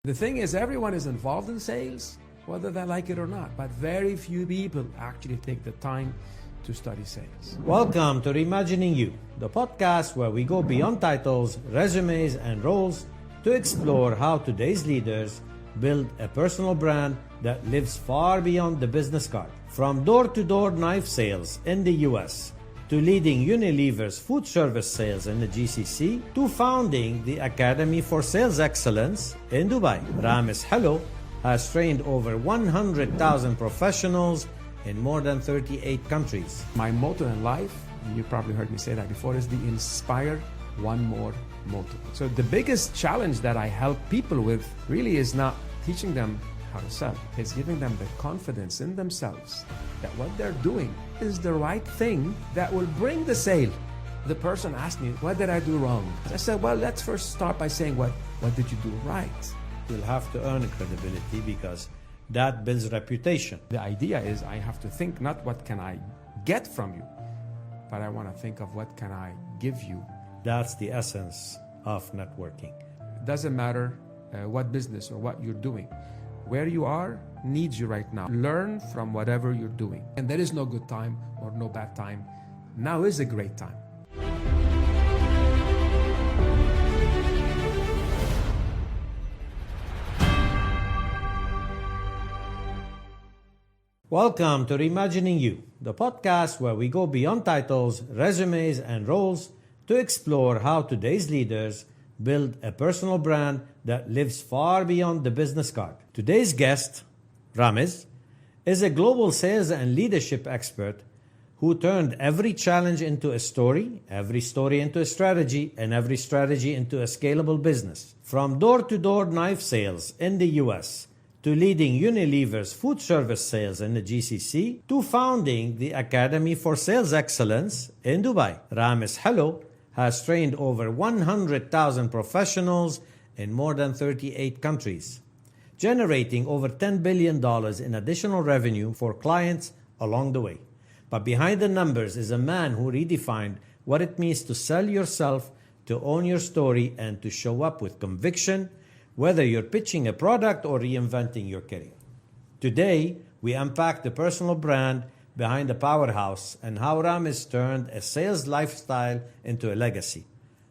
The thing is, everyone is involved in sales, whether they like it or not, but very few people actually take the time to study sales. Welcome to Reimagining You, the podcast where we go beyond titles, resumes, and roles to explore how today's leaders build a personal brand that lives far beyond the business card. From door-to-door knife sales in the US, to leading Unilever's food service sales in the GCC, to founding the Academy for Sales Excellence in Dubai. Ramez Helou has trained over 100,000 professionals in more than 38 countries. My motto in life, you probably heard me say that before, is the inspire one more motto. So the biggest challenge that I help people with really is not teaching them how to sell. It's giving them the confidence in themselves that what they're doing is the right thing that will bring the sale. The person asked me, what did I do wrong? I said, well, let's first start by saying, what did you do right? You'll have to earn credibility because that builds reputation. The idea is I have to think not what can I get from you, but I want to think of what can I give you. That's the essence of networking. It doesn't matter what business or what you're doing. Where you are needs you right now. Learn from whatever you're doing. And there is no good time or no bad time. Now is a great time. Welcome to Reimagining You, the podcast where we go beyond titles, resumes, and roles to explore how today's leaders build a personal brand that lives far beyond the business card. Today's guest, Ramez, is a global sales and leadership expert who turned every challenge into a story, every story into a strategy, and every strategy into a scalable business. From door-to-door knife sales in the US, to leading Unilever's food service sales in the GCC, to founding the Academy for Sales Excellence in Dubai. Ramez Helou has trained over 100,000 professionals in more than 38 countries, generating over $10 billion in additional revenue for clients along the way. But behind the numbers is a man who redefined what it means to sell yourself, to own your story, and to show up with conviction, whether you're pitching a product or reinventing your career. Today, we unpack the personal brand behind the powerhouse and how Ramez turned a sales lifestyle into a legacy.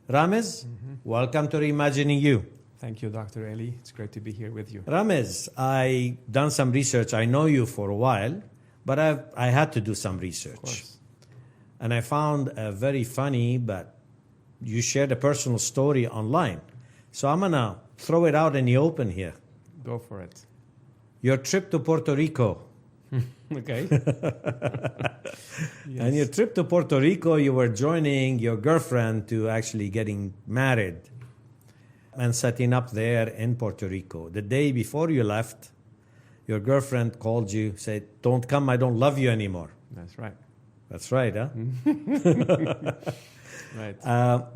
Ramez, welcome to Reimagining You. Thank you, Dr. Eli. It's great to be here with you. Ramez, I done some research. I know you for a while, but I had to do some research. Of course. And I found a very funny, but you shared a personal story online. So I'm going to throw it out in the open here. Go for it. Your trip to Puerto Rico. Okay. Yes. And your trip to Puerto Rico, you were joining your girlfriend to actually getting married and setting up there in Puerto Rico. The day before you left, your girlfriend called you, said, don't come, I don't love you anymore. That's right. That's right, huh? Right.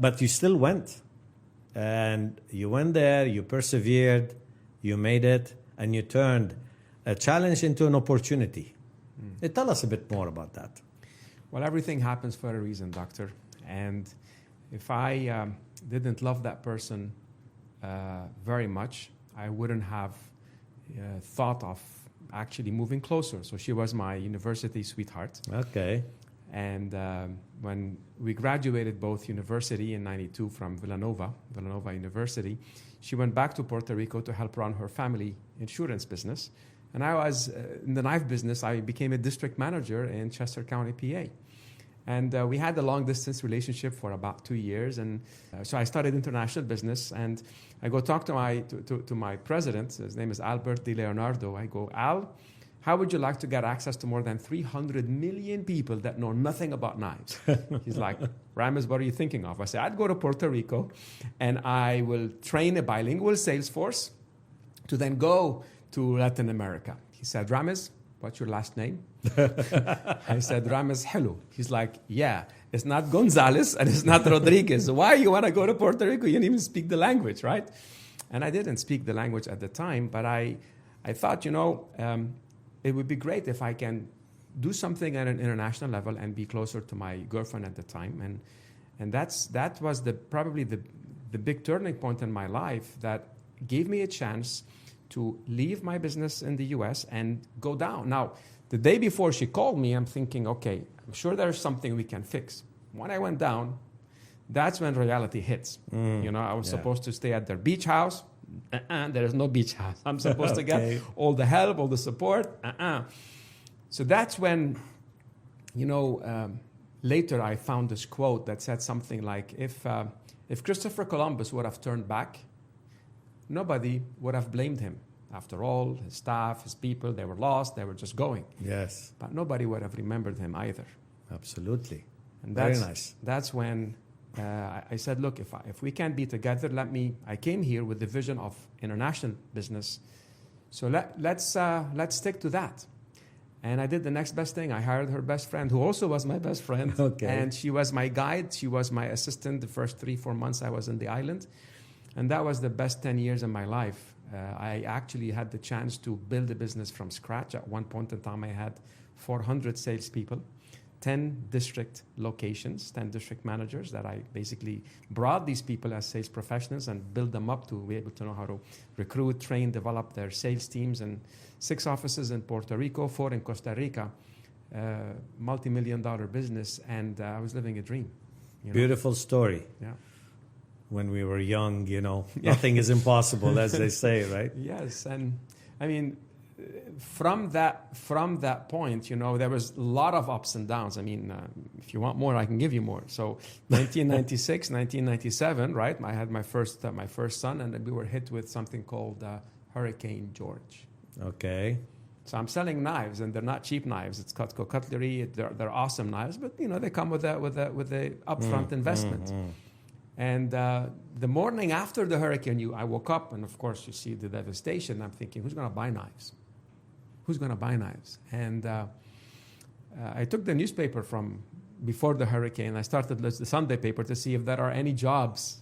But you still went. And you went there, you persevered, you made it, and you turned a challenge into an opportunity. Tell us a bit more about that. Well, everything happens for a reason, doctor. And if I didn't love that person very much, I wouldn't have thought of actually moving closer. So she was my university sweetheart. Okay. And when we graduated both university in '92 from Villanova University, she went back to Puerto Rico to help run her family insurance business. And I was in the knife business. I became a district manager in Chester County, PA. And we had a long-distance relationship for about 2 years. And so I started international business. And I go talk to my president. His name is Albert Di Leonardo. I go, Al, how would you like to get access to more than 300 million people that know nothing about knives? He's like, Ramez, what are you thinking of? I said, I'd go to Puerto Rico, and I will train a bilingual sales force to then go to Latin America. He said, Ramez, what's your last name? I said, Ramez Helou. He's like, yeah, it's not Gonzalez and it's not Rodriguez. Why you want to go to Puerto Rico? You didn't even speak the language, right? And I didn't speak the language at the time, but I thought, it would be great if I can do something at an international level and be closer to my girlfriend at the time. And that was probably the big turning point in my life, that gave me a chance to leave my business in the US and go down. Now, the day before she called me, I'm thinking, okay, I'm sure there's something we can fix. When I went down, that's when reality hits. I was supposed to stay at their beach house. There is no beach house. I'm supposed to get all the help, all the support. So that's when, later I found this quote that said something like, if Christopher Columbus would have turned back, nobody would have blamed him. After all, his staff, his people, they were lost. They were just going. Yes. But nobody would have remembered him either. Absolutely. And very nice. That's when I said, look, if we can't be together, I came here with the vision of international business. So let's stick to that. And I did the next best thing. I hired her best friend, who also was my best friend. Okay. And she was my guide. She was my assistant the first 3-4 months I was in the island. And that was the best 10 years of my life. I actually had the chance to build a business from scratch. At one point in time, I had 400 salespeople, 10 district locations, 10 district managers that I basically brought these people as sales professionals and built them up to be able to know how to recruit, train, develop their sales teams, and 6 offices in Puerto Rico, 4 in Costa Rica, multi-million-dollar business, and I was living a dream. Beautiful story. Yeah. When we were young, nothing is impossible, as they say, right? Yes, and I mean, from that point, there was a lot of ups and downs. I mean, if you want more, I can give you more. So, 1996, 1997, right? I had my first son, and we were hit with something called Hurricane George. Okay. So I'm selling knives, and they're not cheap knives. It's Cutco cutlery. They're awesome knives, but they come with a upfront investment. And the morning after the hurricane, I woke up, and of course you see the devastation. I'm thinking, who's going to buy knives? Who's going to buy knives? And I took the newspaper from before the hurricane. I started the Sunday paper to see if there are any jobs,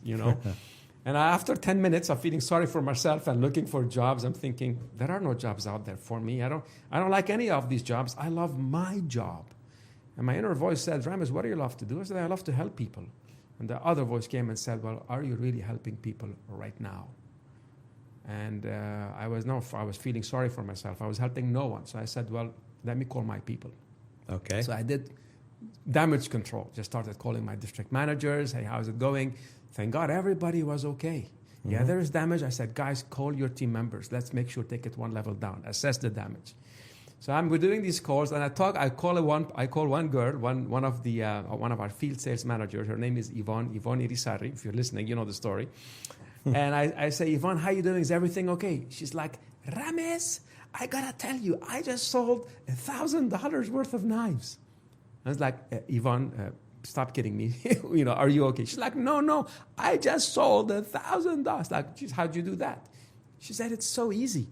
And after 10 minutes of feeling sorry for myself and looking for jobs, I'm thinking, there are no jobs out there for me. I don't like any of these jobs. I love my job. And my inner voice said, Ramez, what do you love to do? I said, I love to help people. And the other voice came and said, well, are you really helping people right now? And I was feeling sorry for myself. I was helping no one. So I said, well, let me call my people. Okay. So I did damage control. Just started calling my district managers. Hey, how's it going? Thank God everybody was okay. Mm-hmm. Yeah, there is damage. I said, guys, call your team members. Let's make sure take it one level down. Assess the damage. So we're doing these calls, and I call one girl, one of our field sales managers. Her name is Yvonne Irisari. If you're listening, you know the story. And I say, Yvonne, how you doing? Is everything okay? She's like, Ramez, I gotta tell you, I just sold $1,000 worth of knives. I was like, Yvonne, stop kidding me. Are you okay? She's like, no, I just sold $1,000. Like, how'd you do that? She said, it's so easy.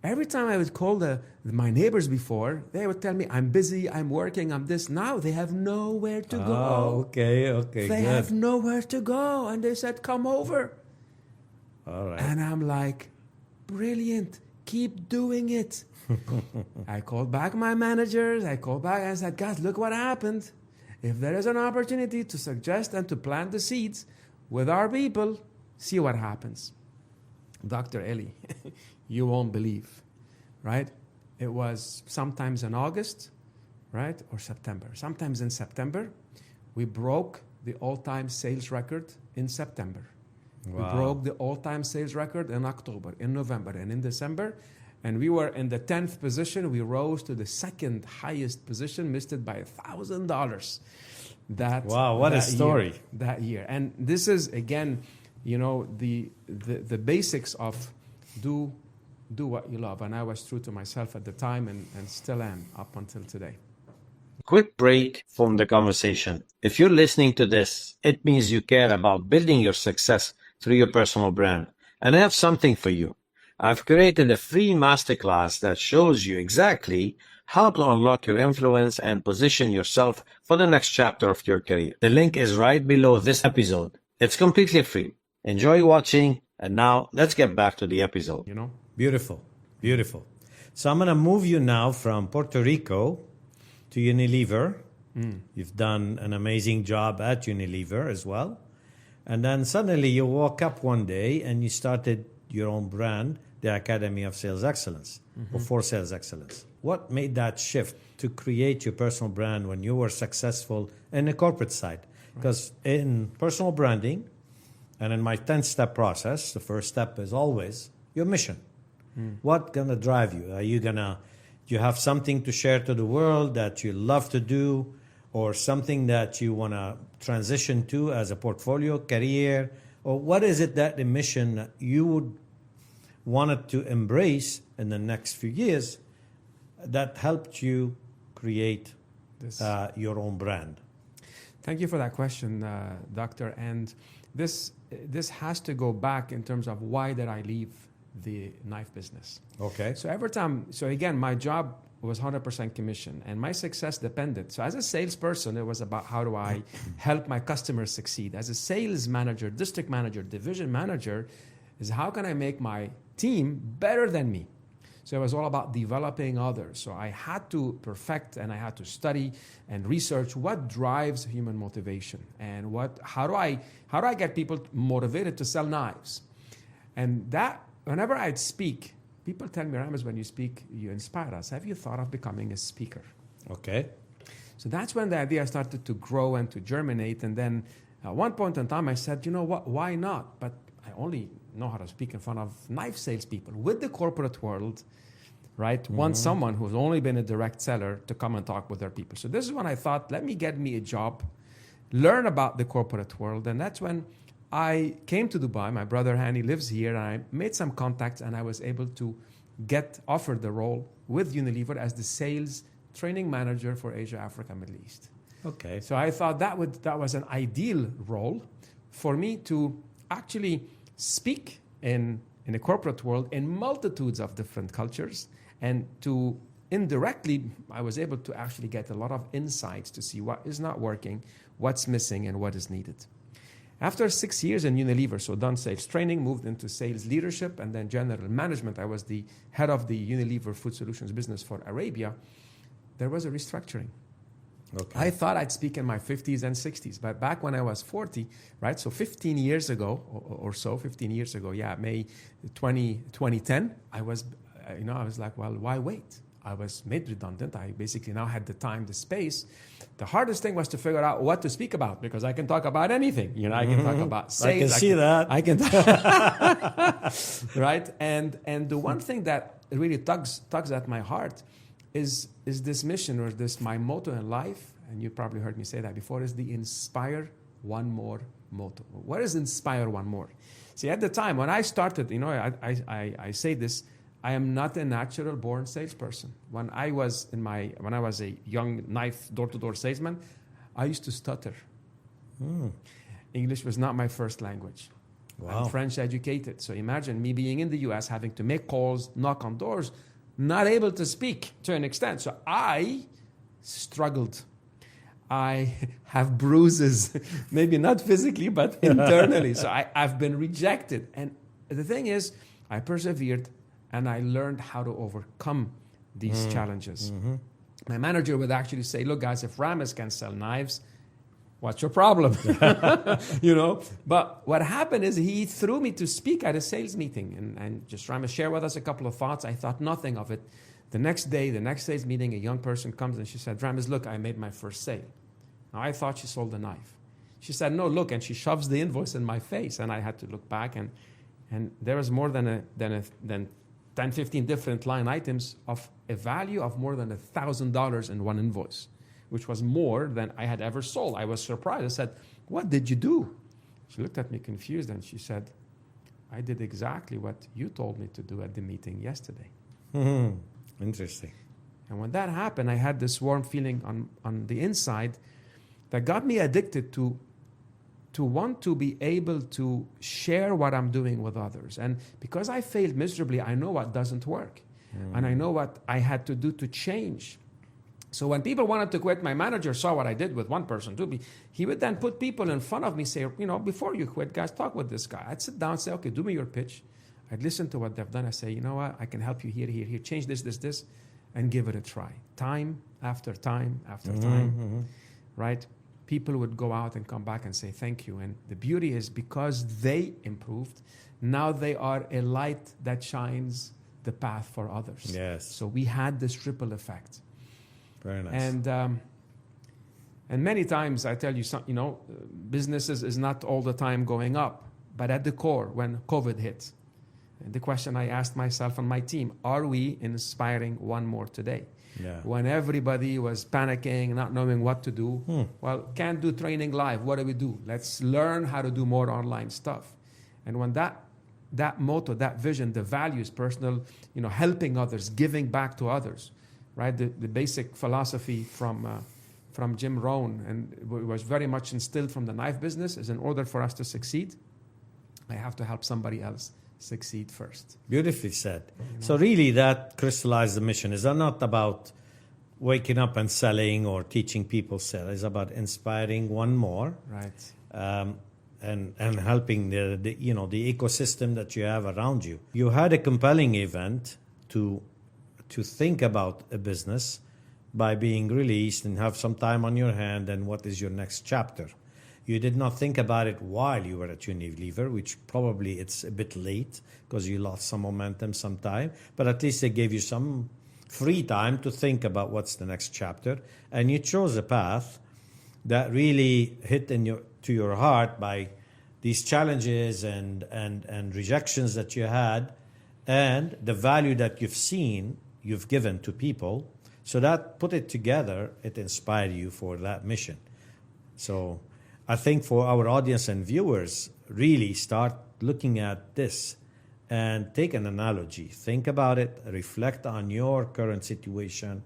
Every time I would call my neighbors before, they would tell me, I'm busy, I'm working, I'm this. Now they have nowhere to go. Oh, okay, They have nowhere to go. And they said, come over. All right. And I'm like, brilliant, keep doing it. I called back my managers. I said, guys, look what happened. If there is an opportunity to suggest and to plant the seeds with our people, see what happens. Dr. Eli, you won't believe, right? It was sometimes in August, right, or September. Sometimes in September, we broke the all-time sales record in September. Wow. We broke the all-time sales record in October, in November, and in December. And we were in the 10th position. We rose to the second highest position, missed it by $1,000. Wow, what a story. That year. And this is, again, the basics of do what you love. And I was true to myself at the time and still am up until today. Quick break from the conversation. If you're listening to this, it means you care about building your success through your personal brand. And I have something for you. I've created a free masterclass that shows you exactly how to unlock your influence and position yourself for the next chapter of your career. The link is right below this episode. It's completely free. Enjoy watching. And now let's get back to the episode. Beautiful. Beautiful. So I'm going to move you now from Puerto Rico to Unilever. You've done an amazing job at Unilever as well. And then suddenly you woke up one day and you started your own brand, the Academy of Sales Excellence, or for Sales Excellence. What made that shift to create your personal brand when you were successful in the corporate side? Because in personal branding and in my 10-step process, the first step is always your mission. What's going to drive you? Are you going to, you have something to share to the world that you love to do, or something that you want to transition to as a portfolio, career, or what is it that the mission that you would wanted to embrace in the next few years that helped you create your own brand? Thank you for that question, Doctor. And this has to go back in terms of why did I leave the knife business. Okay. So every time, so again, my job was 100% commission and my success depended. So as a salesperson, it was about how do I help my customers succeed. As a sales manager, district manager, division manager, is how can I make my team better than me? So it was all about developing others. So I had to perfect and I had to study and research what drives human motivation and how do I get people motivated to sell knives? And that whenever I'd speak, people tell me, Ramez, when you speak, you inspire us. Have you thought of becoming a speaker? Okay. So that's when the idea started to grow and to germinate. And then at one point in time, I said, you know what, why not? But I only know how to speak in front of knife salespeople. With the corporate world, right, want someone who's only been a direct seller to come and talk with their people. So this is when I thought, let me get me a job, learn about the corporate world. And that's when I came to Dubai. My brother Hani lives here, and I made some contacts, and I was able to get offered the role with Unilever as the sales training manager for Asia, Africa, Middle East. Okay. So I thought that was an ideal role for me to actually speak in the corporate world in multitudes of different cultures, and to indirectly, I was able to actually get a lot of insights to see what is not working, what's missing, and what is needed. After 6 years in Unilever, so done sales training, moved into sales leadership and then general management. I was the head of the Unilever Food Solutions business for Arabia. There was a restructuring. Okay. I thought I'd speak in my 50s and 60s, but back when I was 40, right, so 15 years ago or so, 15 years ago, May 2010, I was like, well, why wait? I was made redundant. I basically now had the time, the space. The hardest thing was to figure out what to speak about, because I can talk about anything. I can talk about sales. I can see that. I can, right? And the one thing that really tugs at my heart is this mission, or this my motto in life. And you probably heard me say that before. Is the inspire one more motto. What is inspire one more? See, at the time when I started, I say this. I am not a natural born salesperson. When I was a young knife door-to-door salesman, I used to stutter. English was not my first language. Wow. I'm French educated. So imagine me being in the US, having to make calls, knock on doors, not able to speak to an extent. So I struggled. I have bruises, maybe not physically, but internally. So I've been rejected. And the thing is, I persevered. And I learned how to overcome these challenges. My manager would actually say, look, guys, if Ramez can sell knives, what's your problem? But what happened is he threw me to speak at a sales meeting. And just Ramez, share with us a couple of thoughts. I thought nothing of it. The next day, the next sales meeting, a young person comes and she said, Ramez, look, I made my first sale. Now, I thought she sold a knife. She said, no, look, and she shoves the invoice in my face. And I had to look back, and there was more than 10, 15 different line items of a value of more than $1,000 in one invoice, which was more than I had ever sold. I was surprised. I said, what did you do? She looked at me confused and she said, I did exactly what you told me to do at the meeting yesterday. Interesting. And when that happened, I had this warm feeling on the inside that got me addicted to want to be able to share what I'm doing with others. And because I failed miserably, I know what doesn't work. And I know what I had to do to change. So when people wanted to quit, my manager saw what I did with one person too. He would then put people in front of me, say, before you quit, guys, talk with this guy. I'd sit down and say, okay, do me your pitch. I'd listen to what they've done. I say, you know what, I can help you here, change this, and give it a try. Time after time after time, right? people would go out and come back and say thank you. And the beauty is because they improved, now they are a light that shines the path for others. Yes. So we had this ripple effect. Very nice. And many times I tell you, businesses is not all the time going up, but at the core, when COVID hit, the question I asked myself and my team, are we inspiring one more today? Yeah. When everybody was panicking, not knowing what to do, well, can't do training live. What do? Let's learn how to do more online stuff. And when that motto, that vision, the values, personal, helping others, giving back to others, right? The basic philosophy from Jim Rohn, and it was very much instilled from the knife business, is in order for us to succeed, I have to help somebody else succeed first. Beautifully said. So really that crystallized the mission. Is not about waking up and selling or teaching people sell. It's about inspiring one more. Right. And helping the ecosystem that you have around you. You had a compelling event to think about a business by being released and have some time on your hand and what is your next chapter. You did not think about it while you were at Unilever, which probably it's a bit late because you lost some momentum, some time, but at least they gave you some free time to think about what's the next chapter. And you chose a path that really hit to your heart by these challenges and rejections that you had and the value that you've given to people. So that put it together, it inspired you for that mission. So I think for our audience and viewers, really start looking at this and take an analogy. Think about it, reflect on your current situation,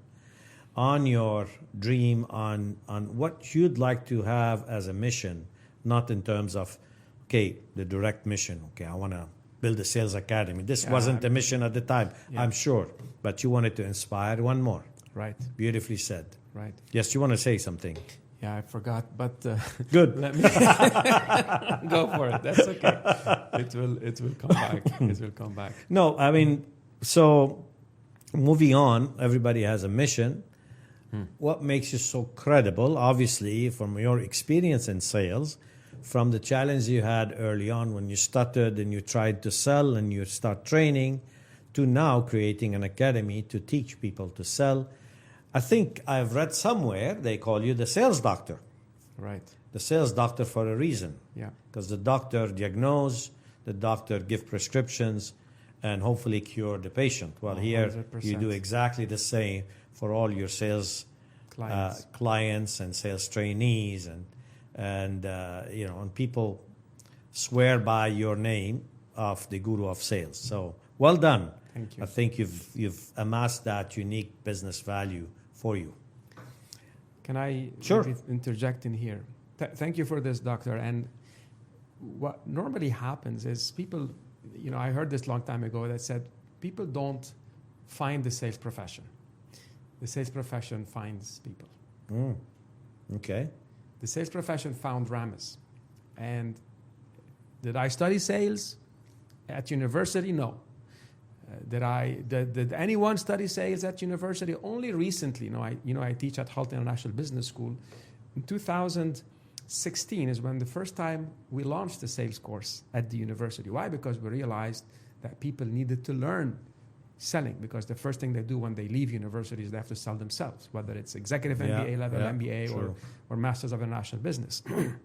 on your dream, on what you'd like to have as a mission, not in terms of, the direct mission. I want to build a sales academy. This wasn't a mission at the time, I'm sure, but you wanted to inspire one more. Right. Beautifully said. Right. Yes, you want to say something? Yeah, I forgot, but good. Let me go for it. That's okay. It will come back. It will come back. No, I mean, so moving on, everybody has a mission. What makes you so credible? Obviously, from your experience in sales, from the challenge you had early on when you stuttered and you tried to sell and you start training, to now creating an academy to teach people to sell. I think I've read somewhere they call you the sales doctor. Right. The sales doctor for a reason. Yeah. Because the doctor diagnose, the doctor give prescriptions, and hopefully cure the patient. Well, 100%. Here you do exactly the same for all your sales clients and sales trainees, and people swear by your name of the guru of sales. So well done. Thank you. I think you've amassed that unique business value for you. Can I Sure. interject in here? Thank you for this, doctor. And what normally happens is people, I heard this long time ago that said people don't find the sales profession. The sales profession finds people. Okay. The sales profession found Ramez. And did I study sales at university? No. Did anyone study sales at university? Only recently. I teach at Halt International Business School. In 2016 is when the first time we launched the sales course at the university. Why? Because we realized that people needed to learn selling, because the first thing they do when they leave university is they have to sell themselves, whether it's executive MBA level, MBA, or Masters of International Business. And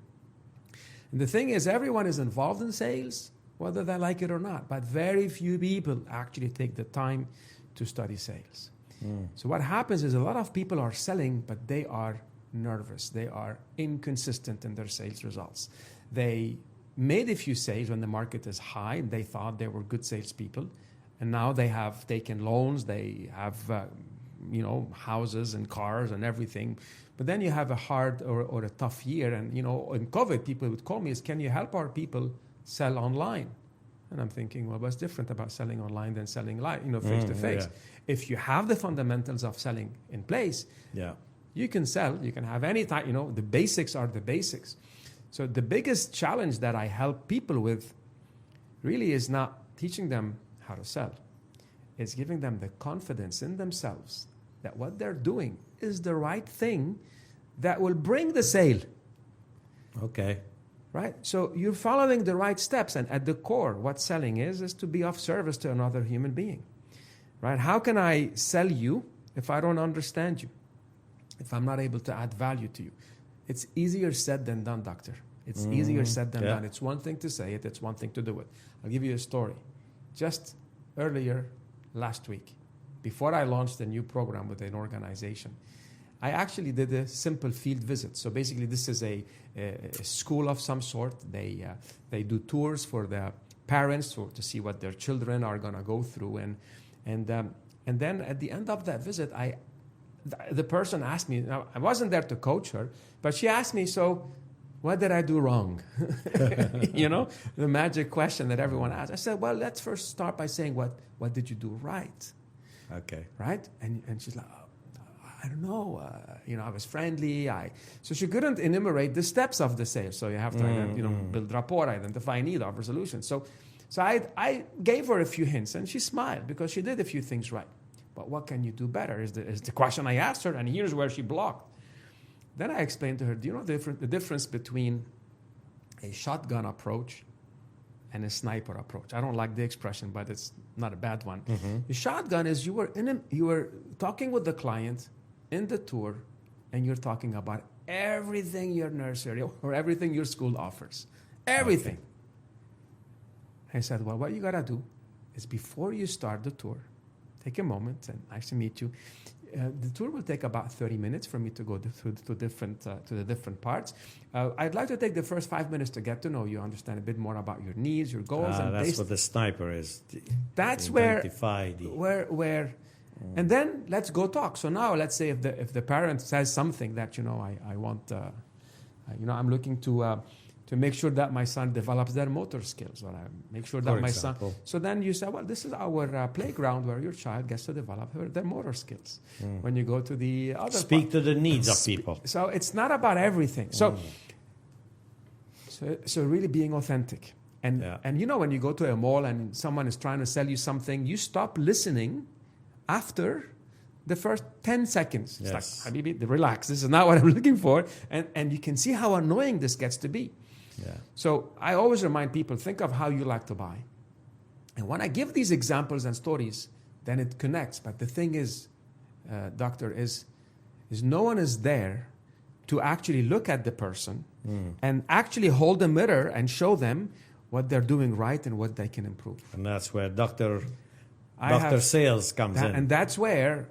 the thing is, everyone is involved in sales, whether they like it or not, but very few people actually take the time to study sales. So what happens is a lot of people are selling, but they are nervous. They are inconsistent in their sales results. They made a few sales when the market is high, and they thought they were good salespeople, and now they have taken loans, they have houses and cars and everything. But then you have a hard or a tough year, and in COVID, people would call me, can you help our people sell online? And I'm thinking, well, what's different about selling online than selling live, face to face? If you have the fundamentals of selling in place, you can sell. You can have any type. The basics are the basics. So the biggest challenge that I help people with really is not teaching them how to sell. It's giving them the confidence in themselves that what they're doing is the right thing that will bring the sale. Okay. Right? So you're following the right steps. And at the core, what selling is to be of service to another human being. Right? How can I sell you if I don't understand you? If I'm not able to add value to you? It's easier said than done, doctor. It's easier said than done. It's one thing to say it. It's one thing to do it. I'll give you a story. Just earlier last week, before I launched a new program with an organization, I actually did a simple field visit. So basically, this is a school of some sort. They do tours for the parents to see what their children are going to go through. And then at the end of that visit, the person asked me, now I wasn't there to coach her, but she asked me, so what did I do wrong? The magic question that everyone asks. I said, well, let's first start by saying, what did you do right? Okay. Right? And she's like, I don't know. I was friendly. So she couldn't enumerate the steps of the sale. So you have to, build rapport, identify need, offer solutions. So I gave her a few hints, and she smiled because she did a few things right. But what can you do better is the question I asked her, and here's where she blocked. Then I explained to her, do you know the difference between a shotgun approach and a sniper approach? I don't like the expression, but it's not a bad one. The shotgun is you were talking with the client in the tour, and you're talking about everything your nursery or everything your school offers. Everything. Okay. I said, well, what you got to do is before you start the tour, take a moment, and nice to meet you. The tour will take about 30 minutes for me to go through to the different parts. I'd like to take the first 5 minutes to get to know you, understand a bit more about your needs, your goals. And that's what the sniper is. That's where. And then let's go talk. So now let's say if the parent says something that I want, I'm looking to make sure that my son develops their motor skills, or I make sure that my son. So then you say, well, this is our playground where your child gets to develop their motor skills. When you go to the other speak to the needs of people. So it's not about everything. So really being authentic. And when you go to a mall and someone is trying to sell you something, you stop listening after the first 10 seconds. It's like, Habibi, relax. This is not what I'm looking for. And you can see how annoying this gets to be. Yeah. So I always remind people, think of how you like to buy. And when I give these examples and stories, then it connects. But the thing is, doctor, is no one is there to actually look at the person and actually hold a mirror and show them what they're doing right and what they can improve. And that's where Dr. Sales comes in. And that's where,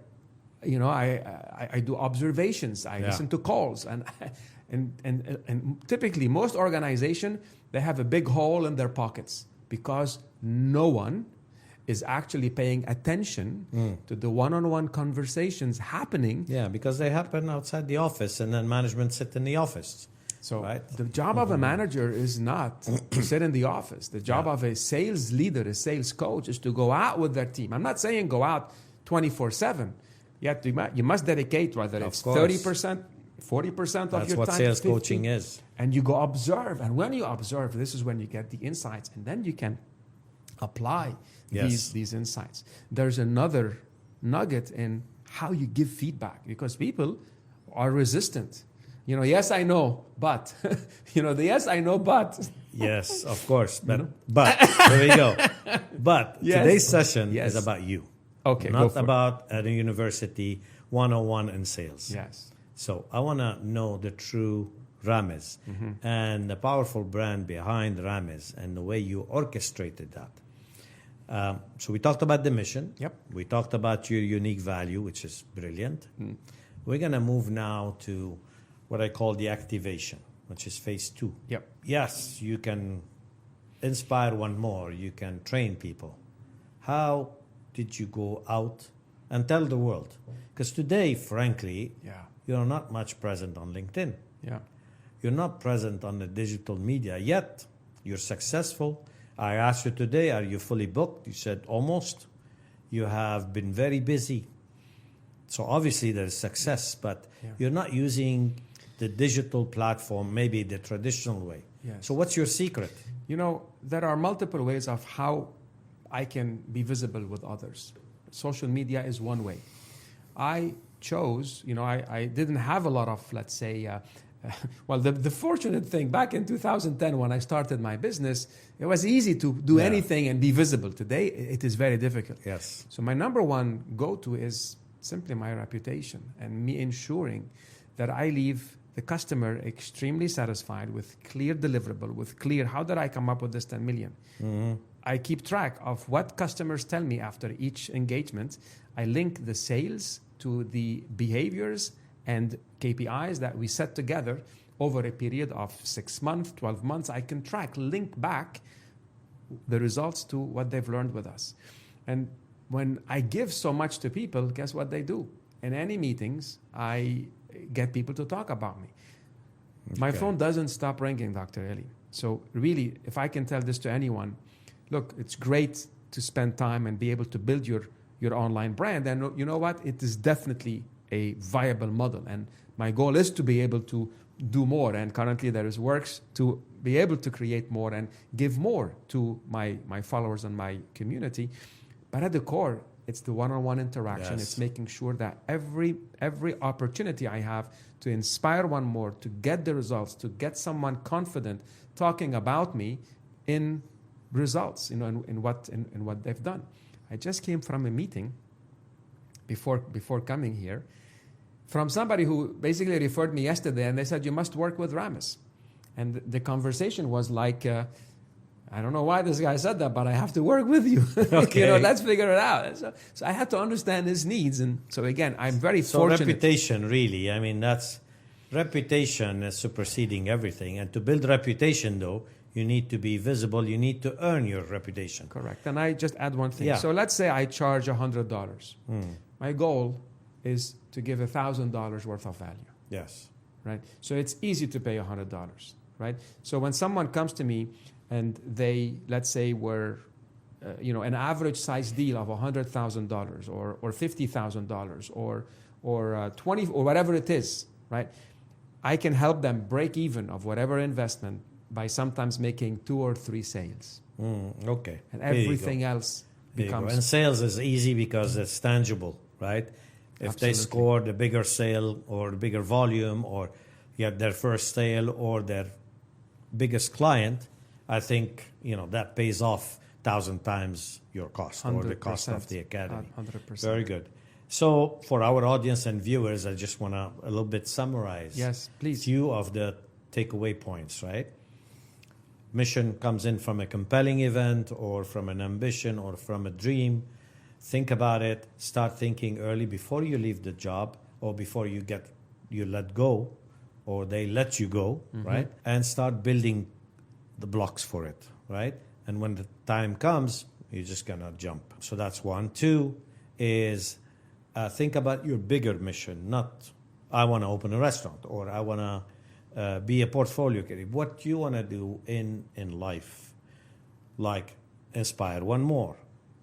I do observations. I listen to calls. And typically, most organizations, they have a big hole in their pockets because no one is actually paying attention to the one-on-one conversations happening. Yeah, because they happen outside the office, and then management sit in the office. So the job of a manager is not to sit in the office. The job of a sales leader, a sales coach, is to go out with their team. I'm not saying go out 24/7. Yet you must dedicate, whether it's 30%, 40% of your time. That's what sales coaching is. And you go observe. And when you observe, this is when you get the insights. And then you can apply these insights. There's another nugget in how you give feedback, because people are resistant. Yes, I know, but. The yes, I know, but. Yes, of course. But there we go. But today's session is about you. Okay, not about at a university 101 in sales. Yes. So I want to know the true Ramez and the powerful brand behind Ramez and the way you orchestrated that. So we talked about the mission. Yep. We talked about your unique value, which is brilliant. We're going to move now to what I call the activation, which is phase 2. Yep. Yes, you can inspire one more. You can train people. How did you go out and tell the world? Because today, frankly, you're not much present on LinkedIn. Yeah. You're not present on the digital media, yet you're successful. I asked you today, are you fully booked? You said almost. You have been very busy. So obviously there's success, but you're not using the digital platform, maybe the traditional way. Yes. So what's your secret? There are multiple ways of how I can be visible with others. Social media is one way. I chose, I didn't have a lot of, let's say, well, the fortunate thing, back in 2010 when I started my business, it was easy to do anything and be visible. Today, it is very difficult. Yes. So my number one go-to is simply my reputation and me ensuring that I leave the customer extremely satisfied with clear deliverable, with clear, how did I come up with this 10 million? Mm-hmm. I keep track of what customers tell me after each engagement. I link the sales to the behaviors and KPIs that we set together over a period of 6 months, 12 months. I can track, link back the results to what they've learned with us. And when I give so much to people, guess what they do? In any meetings, I get people to talk about me. Okay. My phone doesn't stop ringing, Dr. Eli. So really, if I can tell this to anyone, look, it's great to spend time and be able to build your online brand. And you know what? It is definitely a viable model. And my goal is to be able to do more. And currently there is works to be able to create more and give more to my followers and my community. But at the core, it's the one-on-one interaction. Yes. It's making sure that every opportunity I have to inspire one more, to get the results, to get someone confident talking about me in results, in what they've done. I just came from a meeting before coming here from somebody who basically referred me yesterday, and they said, you must work with Ramez. And the conversation was like, I don't know why this guy said that, but I have to work with you. Okay. Let's figure it out. So I had to understand his needs. And so again, I'm very fortunate. So reputation, really, I mean, reputation is superseding everything. And to build reputation, though, you need to be visible. You need to earn your reputation. Correct. And I just add one thing. Yeah. So let's say I charge $100. My goal is to give $1,000 worth of value. Yes. Right. So it's easy to pay $100. Right. So when someone comes to me and they, let's say, were, an average size deal of $100,000 or $50,000 or 20 or whatever it is, right? I can help them break even of whatever investment by sometimes making 2 or 3 sales. Okay. And everything else becomes. And sales is easy because it's tangible, right? If Absolutely. they score the bigger sale or the bigger volume or get their first sale or their biggest client, I think, that pays off 1,000 times your cost or the cost of the academy. 100%. Very good. So for our audience and viewers, I just want to a little bit summarize. Yes, please. Few of the takeaway points, right? Mission comes in from a compelling event or from an ambition or from a dream. Think about it. Start thinking early before you leave the job or before you let go or they let you go, right? And start building the blocks for it, right? And when the time comes, you're just going to jump. So that's 1. 2 is think about your bigger mission, not I want to open a restaurant or I want to be a portfolio creator. What you want to do in life, like inspire one more,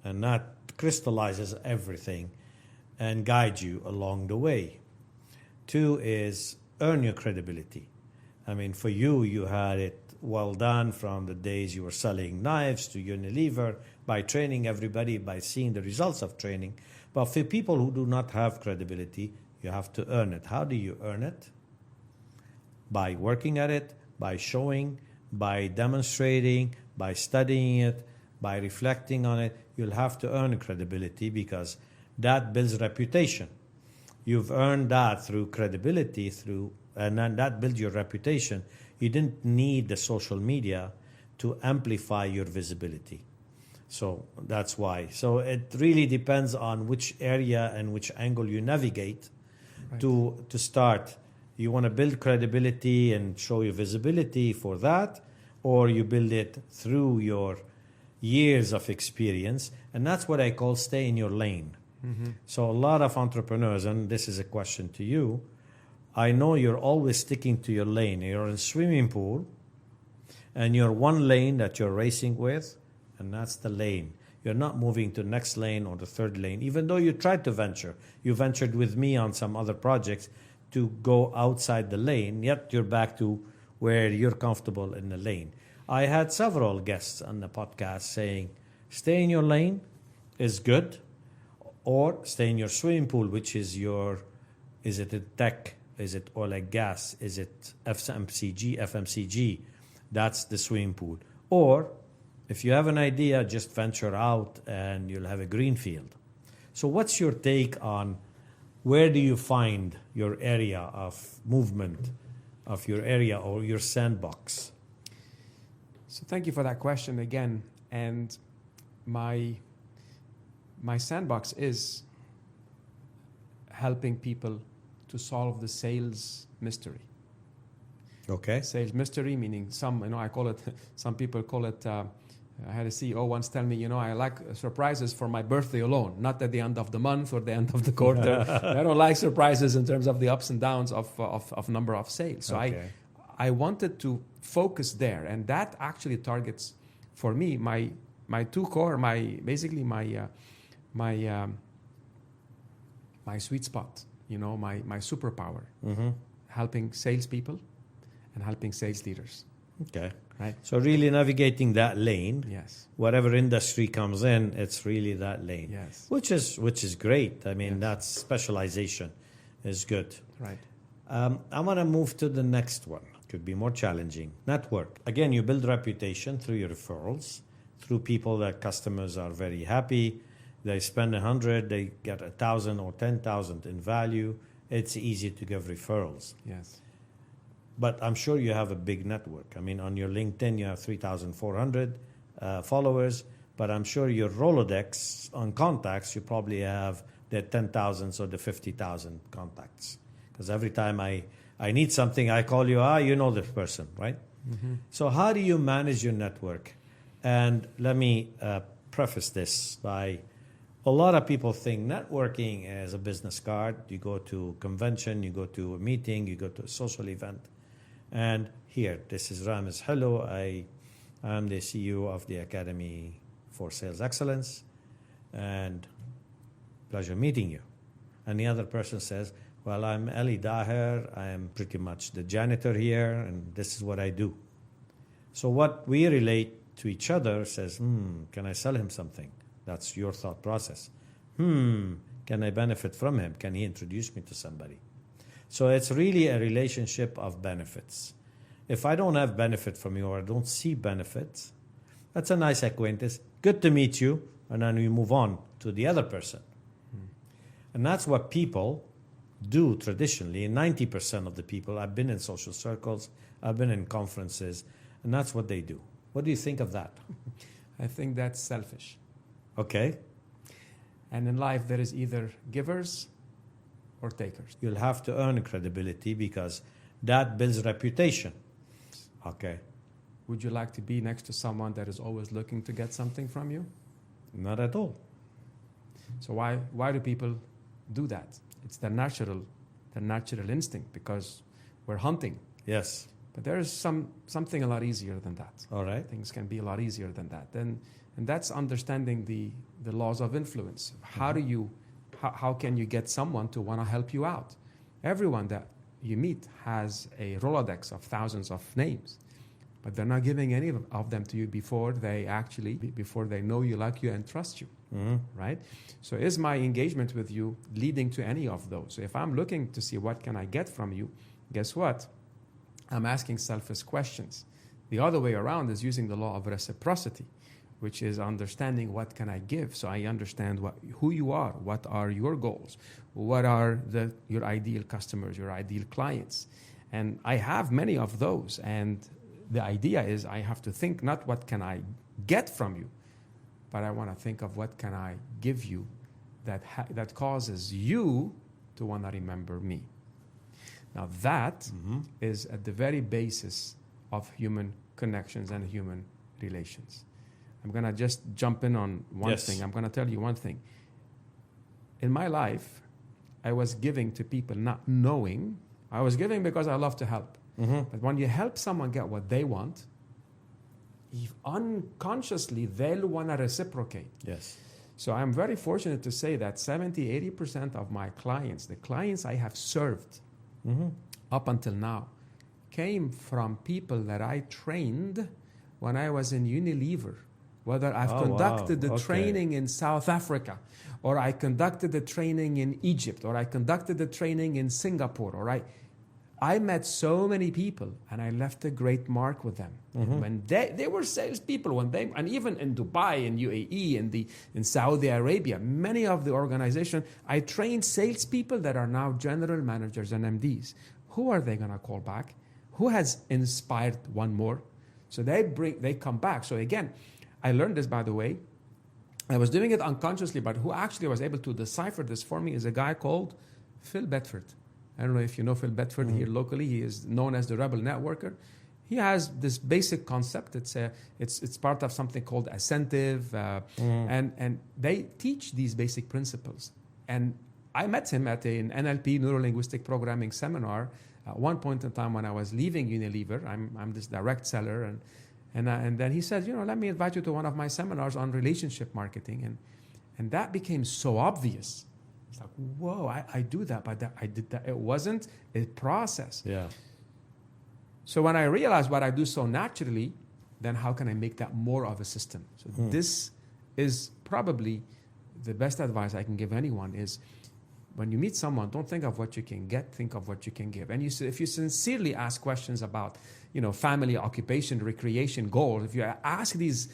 and that crystallizes everything and guide you along the way. 2 is earn your credibility. I mean, for you had it well done from the days you were selling knives to Unilever, by training everybody, by seeing the results of training. But for people who do not have credibility, you have to earn it. How do you earn it? By working at it, by showing, by demonstrating, by studying it, by reflecting on it. You'll have to earn credibility because that builds reputation. You've earned that through credibility, and then that builds your reputation. You didn't need the social media to amplify your visibility. So that's why. So it really depends on which area and which angle you navigate to start. You want to build credibility and show your visibility for that, or you build it through your years of experience. And that's what I call stay in your lane. So a lot of entrepreneurs, and this is a question to you, I know you're always sticking to your lane. You're in a swimming pool, and you're one lane that you're racing with, and that's the lane. You're not moving to the next lane or the third lane, even though you tried to venture. You ventured with me on some other projects to go outside the lane, yet you're back to where you're comfortable in the lane. I had several guests on the podcast saying, stay in your lane is good, or stay in your swimming pool, which is is it a tech Is it oil and gas? Is it FMCG? That's the swimming pool. Or if you have an idea, just venture out and you'll have a green field. So what's your take on where do you find your area of movement, of your area or your sandbox? So thank you for that question again. And my sandbox is helping people to solve the sales mystery. Okay. Sales mystery, meaning I call it, some people call it, I had a CEO once tell me, I like surprises for my birthday alone, not at the end of the month or the end of the quarter. I don't like surprises in terms of the ups and downs of number of sales. So Okay. I wanted to focus there, and that actually targets for me my two core, my sweet spot, my superpower, helping salespeople and helping sales leaders. Okay. Right. So really navigating that lane. Yes. Whatever industry comes in, it's really that lane. Yes. Which is great. I mean, Yes. that's specialization is good. Right. I want to move to the next one. Could be more challenging. Network. Again, you build reputation through your referrals, through people that customers are very happy. They spend 100, they get 1,000 or 10,000 in value. It's easy to give referrals. Yes. But I'm sure you have a big network. I mean, on your LinkedIn, you have 3,400 followers, but I'm sure your Rolodex on contacts, you probably have the 10,000 or the 50,000 contacts. Because every time I need something, I call you, you know this person, right? Mm-hmm. So how do you manage your network? And let me preface this by, a lot of people think networking is a business card. You go to a convention, you go to a meeting, you go to a social event. And here, this is Ramez Helou. I am the CEO of the Academy for Sales Excellence. And pleasure meeting you. And the other person says, well, I'm Eli Daher. I am pretty much the janitor here, and this is what I do. So what we relate to each other says, can I sell him something? That's your thought process. Can I benefit from him? Can he introduce me to somebody? So it's really a relationship of benefits. If I don't have benefit from you or I don't see benefits, that's a nice acquaintance. Good to meet you. And then we move on to the other person. And that's what people do traditionally. 90% of the people, I've been in social circles, I've been in conferences, and that's what they do. What do you think of that? I think that's selfish. Okay. And in life, there is either givers or takers. You'll have to earn credibility because that builds reputation. Okay. Would you like to be next to someone that is always looking to get something from you? Not at all. So why do people do that? It's the natural instinct because we're hunting. Yes. But there is something a lot easier than that. All right. Things can be a lot easier than that. And that's understanding the laws of influence. How can you get someone to want to help you out? Everyone that you meet has a Rolodex of thousands of names, but they're not giving any of them to you before they know you, like you, and trust you, right? So is my engagement with you leading to any of those? So if I'm looking to see what can I get from you, guess what? I'm asking selfish questions. The other way around is using the law of reciprocity, which is understanding what can I give. So I understand who you are, what are your goals, what are your ideal customers, your ideal clients. And I have many of those. And the idea is I have to think not what can I get from you, but I want to think of what can I give you that causes you to want to remember me. Now that is at the very basis of human connections and human relations. I'm going to just jump in on one thing. I'm going to tell you one thing. In my life, I was giving to people not knowing. I was giving because I love to help. But when you help someone get what they want, unconsciously, they'll want to reciprocate. Yes. So I'm very fortunate to say that 70-80% of my clients, the clients I have served up until now, came from people that I trained when I was in Unilever. Whether I've conducted the training in South Africa, or I conducted the training in Egypt, or I conducted the training in Singapore, I met so many people, and I left a great mark with them. When they were salespeople, and even in Dubai, in UAE, in Saudi Arabia, many of the organizations, I trained salespeople that are now general managers and MDs. Who are they going to call back? Who has inspired one more? So they come back. So again, I learned this, by the way. I was doing it unconsciously, but who actually was able to decipher this for me is a guy called Phil Bedford. I don't know if you know Phil Bedford here locally. He is known as the Rebel Networker. He has this basic concept. It's part of something called Ascentive, and they teach these basic principles. And I met him at an NLP, Neuro-Linguistic Programming seminar at one point in time when I was leaving Unilever. I'm this direct seller, and then he said, let me invite you to one of my seminars on relationship marketing, and that became so obvious. It's like, whoa, I do that, but I did that. It wasn't a process. Yeah. So when I realized what I do so naturally, then how can I make that more of a system? So this is probably the best advice I can give anyone is when you meet someone, don't think of what you can get, think of what you can give. And if you sincerely ask questions about, family, occupation, recreation, goals, if you ask these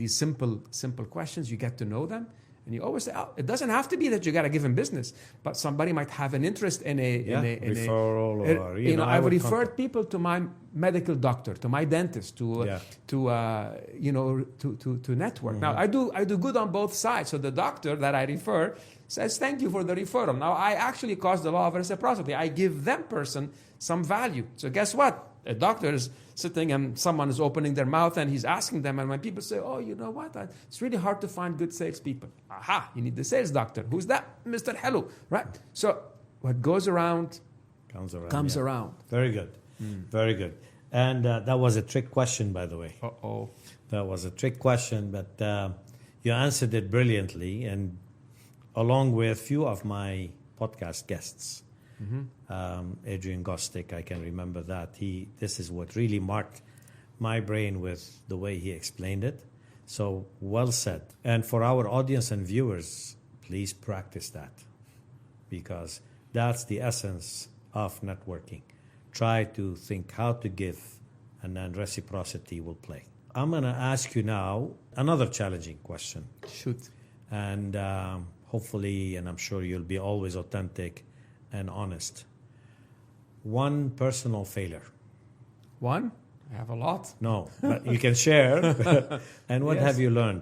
simple questions, you get to know them. And you always say, it doesn't have to be that you got to give them business, but somebody might have an interest in a referral, or I've referred people to my medical doctor, to my dentist, to network. Now I do good on both sides. So the doctor that I refer says, thank you for the referral. Now I actually cause the law of reciprocity. I give them person some value. So guess what? A doctor is sitting and someone is opening their mouth and he's asking them. And when people say, oh, you know what? It's really hard to find good salespeople. Aha, you need the sales doctor. Who's that? Mr. Helou, right? So what goes around comes around. Very good. Very good. And that was a trick question, by the way. Uh-oh. That was a trick question, but you answered it brilliantly. And along with a few of my podcast guests, Adrian Gostick, I can remember that. This is what really marked my brain with the way he explained it. So well said. And for our audience and viewers, please practice that, because that's the essence of networking. Try to think how to give, and then reciprocity will play. I'm going to ask you now another challenging question. Shoot. And hopefully, and I'm sure you'll be always authentic and honest. One personal failure. One? I have a lot. No, but you can share. And what have you learned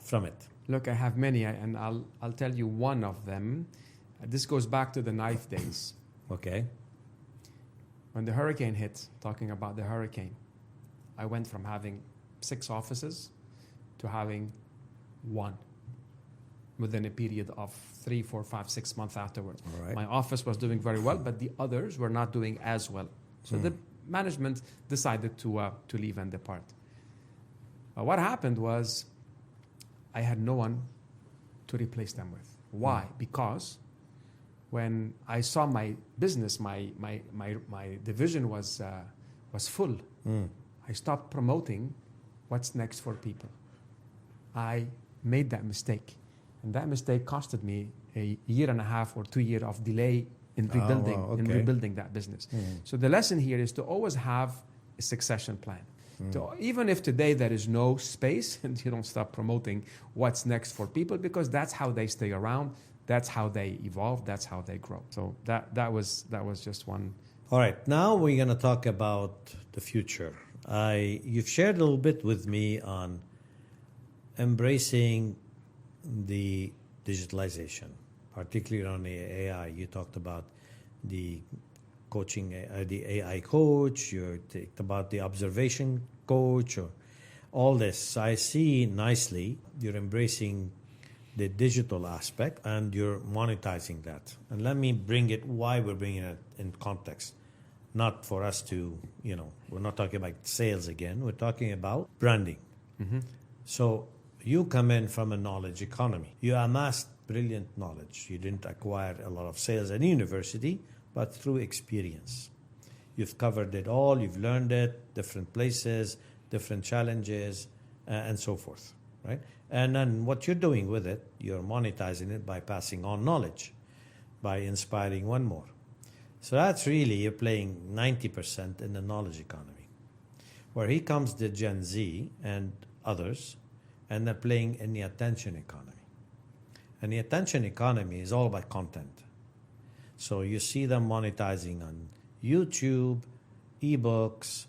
from it? Look, I have many, and I'll tell you one of them. This goes back to the knife days. Okay. When the hurricane hit, talking about the hurricane, I went from having 6 offices to having 1 within a period of 3, 4, 5, 6 months afterwards. All right. My office was doing very well, but the others were not doing as well. So the management decided to leave and depart. What happened was I had no one to replace them with. Why? Because when I saw my business, my division was full, I stopped promoting what's next for people. I made that mistake. And that mistake costed me a 1.5 or 2 years of delay in rebuilding that business. So the lesson here is to always have a succession plan. Even if today there is no space, and you don't stop promoting what's next for people, because that's how they stay around, that's how they evolve, that's how they grow. So that was just one. All right, now we're going to talk about the future. You've shared a little bit with me on embracing the digitalization, particularly on the AI. You talked about the coaching, the AI coach, you talked about the observation coach, or all this. I see nicely you're embracing the digital aspect and you're monetizing that. And let me bring it, why we're bringing it in context. Not for us to, we're not talking about sales again, we're talking about branding. So you come in from a knowledge economy. You amassed brilliant knowledge. You didn't acquire a lot of sales at university, but through experience. You've covered it all, you've learned it, different places, different challenges, and so forth, right? And then what you're doing with it, you're monetizing it by passing on knowledge, by inspiring one more. So that's really, you're playing 90% in the knowledge economy. Where here comes the Gen Z and others, and they're playing in the attention economy. And the attention economy is all about content. So you see them monetizing on YouTube, ebooks,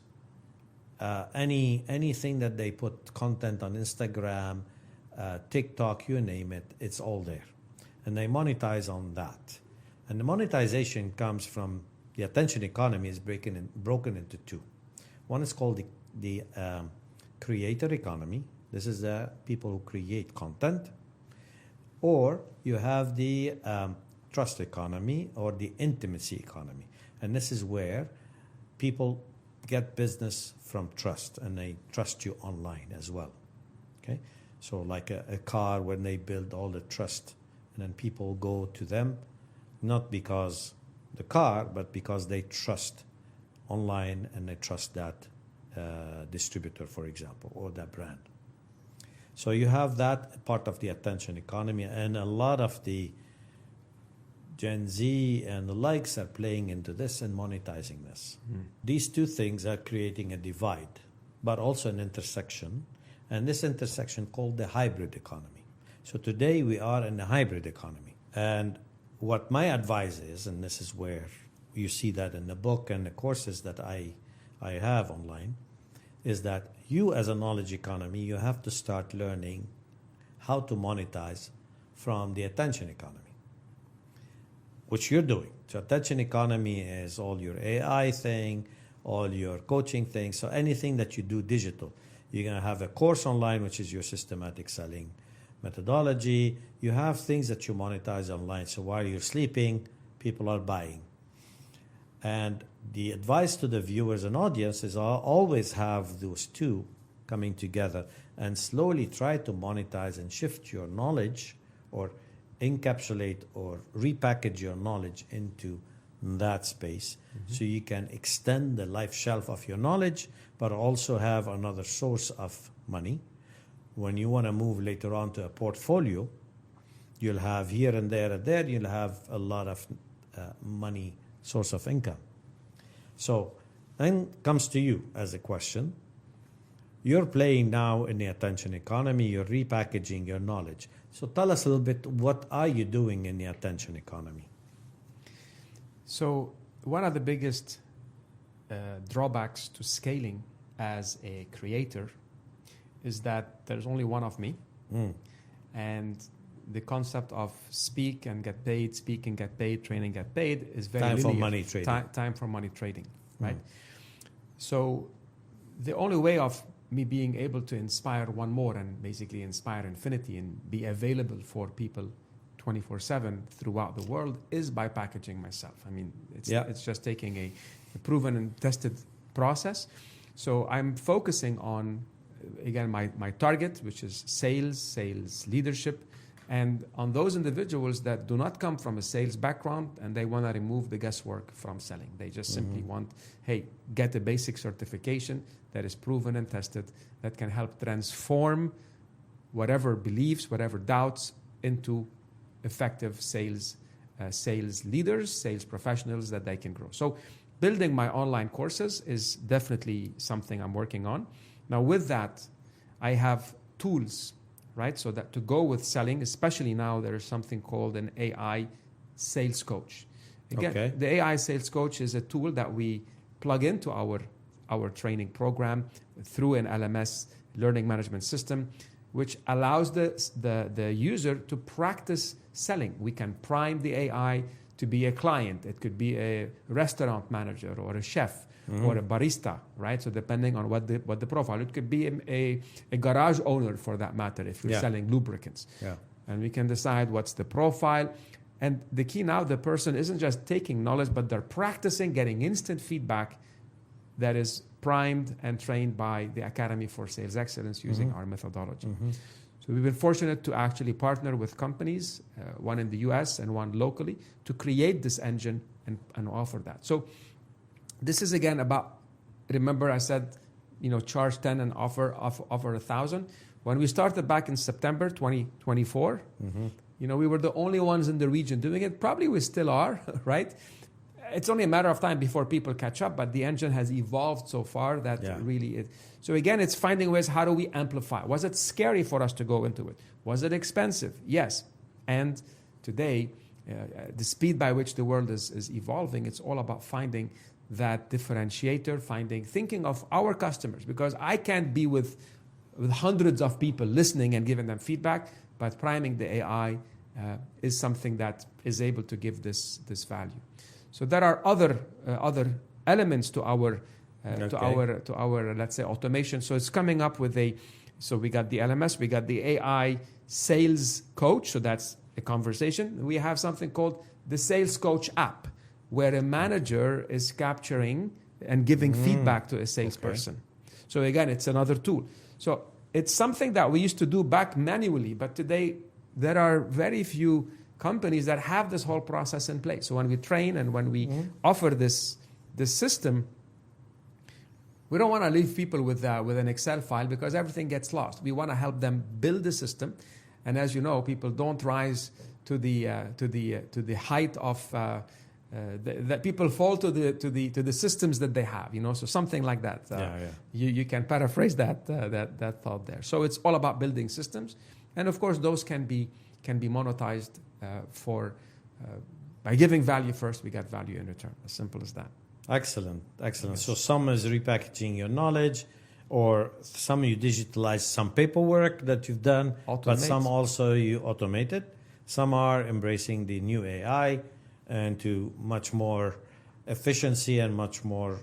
anything that they put content on Instagram, TikTok, you name it, it's all there. And they monetize on that. And the monetization comes from the attention economy is broken into two. One is called the creator economy. This is the people who create content. Or you have the trust economy or the intimacy economy. And this is where people get business from trust, and they trust you online as well. Okay? So like a car, when they build all the trust, and then people go to them, not because the car, but because they trust online and they trust that distributor, for example, or that brand. So you have that part of the attention economy, and a lot of the Gen Z and the likes are playing into this and monetizing this. These two things are creating a divide, but also an intersection, and this intersection called the hybrid economy. So today we are in the hybrid economy. And what my advice is, and this is where you see that in the book and the courses that I have online, is that you as a knowledge economy, you have to start learning how to monetize from the attention economy, which you're doing. So attention economy is all your AI thing, all your coaching things, so anything that you do digital. You're going to have a course online, which is your systematic selling methodology. You have things that you monetize online, so while you're sleeping, people are buying. And the advice to the viewers and audience is always have those two coming together and slowly try to monetize and shift your knowledge or encapsulate or repackage your knowledge into that space, so you can extend the life shelf of your knowledge, but also have another source of money. When you want to move later on to a portfolio, you'll have here and there, you'll have a lot of money, source of income. So then comes to you as a question. You're playing now in the attention economy, you're repackaging your knowledge. So tell us a little bit, what are you doing in the attention economy? So one of the biggest drawbacks to scaling as a creator is that there's only one of me. And the concept of speak and get paid, train and get paid is very Time linear. for money trading. Time for money trading, right? So the only way of me being able to inspire one more and basically inspire infinity and be available for people 24/7 throughout the world is by packaging myself. I mean, it's just taking a proven and tested process. So I'm focusing on, again, my target, which is sales leadership, and on those individuals that do not come from a sales background and they want to remove the guesswork from selling. They just simply want, hey, get a basic certification that is proven and tested that can help transform whatever beliefs, whatever doubts into effective sales leaders, sales professionals that they can grow. So building my online courses is definitely something I'm working on. Now with that, I have tools, right? So that to go with selling, especially now, there is something called an AI Sales Coach. Again, the AI Sales Coach is a tool that we plug into our training program through an LMS, learning management system, which allows the user to practice selling. We can prime the AI to be a client. It could be a restaurant manager or a chef or a barista, right? So depending on what the profile, it could be a garage owner for that matter if you're selling lubricants. And we can decide what's the profile. And the key now, the person isn't just taking knowledge, but they're practicing, getting instant feedback that is primed and trained by the Academy for Sales Excellence using our methodology. So we've been fortunate to actually partner with companies, one in the US and one locally, to create this engine and offer that. So this is again about, remember I said, charge 10 and offer 1,000. When we started back in September 2024, we were the only ones in the region doing it. Probably we still are, right? it's only a matter of time before people catch up, but the engine has evolved so far that really it. So again, it's finding ways, how do we amplify? Was it scary for us to go into it? Was it expensive? Yes. And today, the speed by which the world is evolving, it's all about finding that differentiator, thinking of our customers, because I can't be with hundreds of people listening and giving them feedback, but priming the AI is something that is able to give this value. So there are other elements to our let's say automation. So it's coming up with so we got the LMS, we got the AI Sales Coach, so that's a conversation. We have something called the Sales Coach app, where a manager is capturing and giving feedback to a salesperson. Okay. So again, it's another tool. So it's something that we used to do back manually, but today there are very few companies that have this whole process in place. So when we train and when we offer this system, we don't want to leave people with an Excel file, because everything gets lost. We want to help them build the system, and as you know, people don't rise to the height of that people fall to the systems that they have. So something like that. You can paraphrase that thought there. So it's all about building systems, and of course those can be monetized by giving value first. We get value in return. As simple as that. Excellent. Yes. So some is repackaging your knowledge, or some you digitalize some paperwork that you've done, but some also you automated. Some are embracing the new AI and to much more efficiency and much more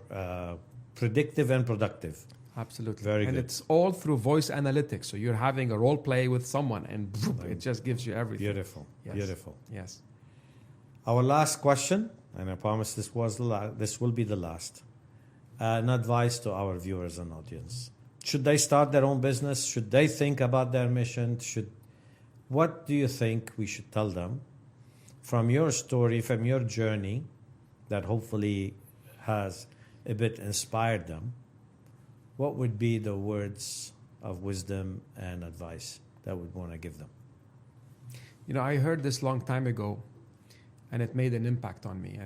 predictive and productive. Absolutely. Very and good. It's all through voice analytics. So you're having a role play with someone, and it just gives you everything. Beautiful. Yes. Beautiful. Yes. Our last question, and I promise this will be the last. An advice to our viewers and audience. Should they start their own business? Should they think about their mission? What do you think we should tell them from your story, from your journey, that hopefully has a bit inspired them? What would be the words of wisdom and advice that we'd want to give them? I heard this long time ago, and it made an impact on me.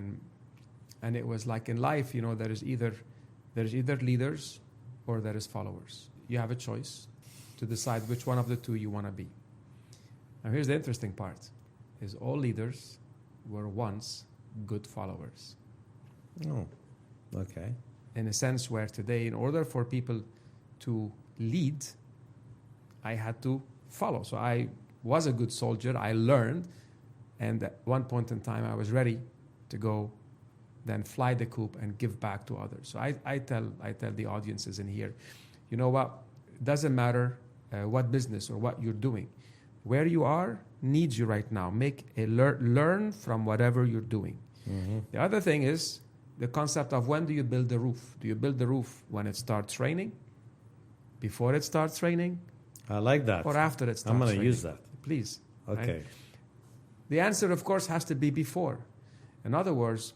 And it was like in life, there is either leaders or there is followers. You have a choice to decide which one of the two you want to be. Now here's the interesting part, is all leaders were once good followers. Oh, okay. In a sense where today, in order for people to lead, I had to follow. So I was a good soldier, I learned, and at one point in time I was ready to go then fly the coop and give back to others. So I tell the audiences in here, you know what, it doesn't matter what business or what you're doing. Where you are needs you right now. Learn from whatever you're doing. Mm-hmm. The other thing is the concept of when do you build the roof? Do you build the roof when it starts raining? Before it starts raining? I like that. Or after it starts I'm raining? going to use that. Please. Okay. Right? The answer, of course, has to be before. In other words,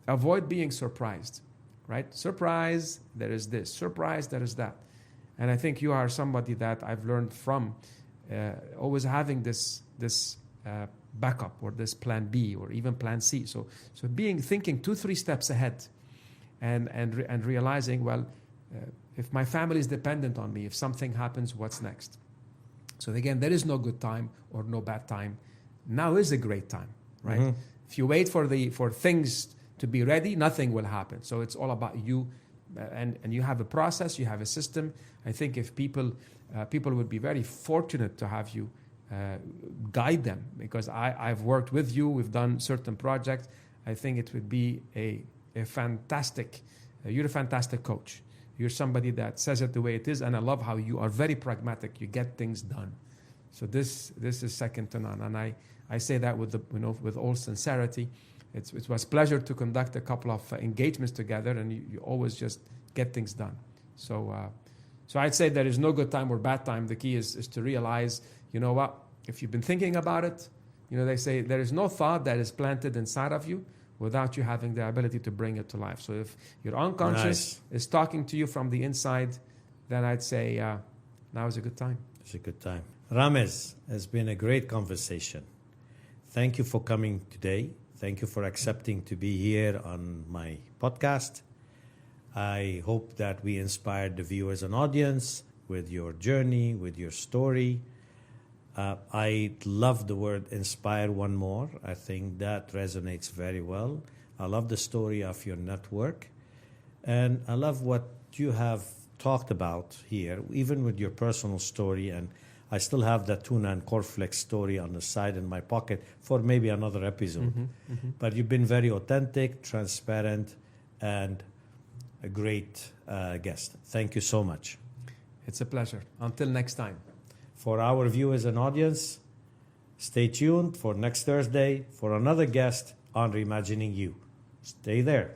avoid being surprised, right? Surprise, there is this. Surprise, there is that. And I think you are somebody that I've learned from always having this backup, or this plan B, or even plan C. So thinking 2-3 steps ahead, and realizing, well, if my family is dependent on me, if something happens, what's next? So again, there is no good time or no bad time. Now is a great time, right? Mm-hmm. If you wait for things to be ready, nothing will happen. So it's all about you, and you have a process, you have a system. I think if people would be very fortunate to have you guide them, because I've worked with you, we've done certain projects. I think it would be a fantastic, you're a fantastic coach. You're somebody that says it the way it is, and I love how you are very pragmatic. You get things done. So this is second to none, and I say that with all sincerity. It was a pleasure to conduct a couple of engagements together, and you always just get things done. So I'd say there is no good time or bad time. The key is to realize, you know what, if you've been thinking about it, they say there is no thought that is planted inside of you without you having the ability to bring it to life. So if your unconscious is talking to you from the inside, then I'd say now is a good time. It's a good time. Ramez, it's been a great conversation. Thank you for coming today, Thank you for accepting to be here on my podcast. I hope that we inspired the viewers and audience with your journey, with your story. I love the word inspire one more. I think that resonates very well. I love the story of your network. And I love what you have talked about here, even with your personal story. And I still have that tuna and cornflakes story on the side in my pocket for maybe another episode. But you've been very authentic, transparent, and a great guest. Thank you so much. It's a pleasure. Until next time. For our viewers and audience, stay tuned for next Thursday for another guest on Reimagining You. Stay there.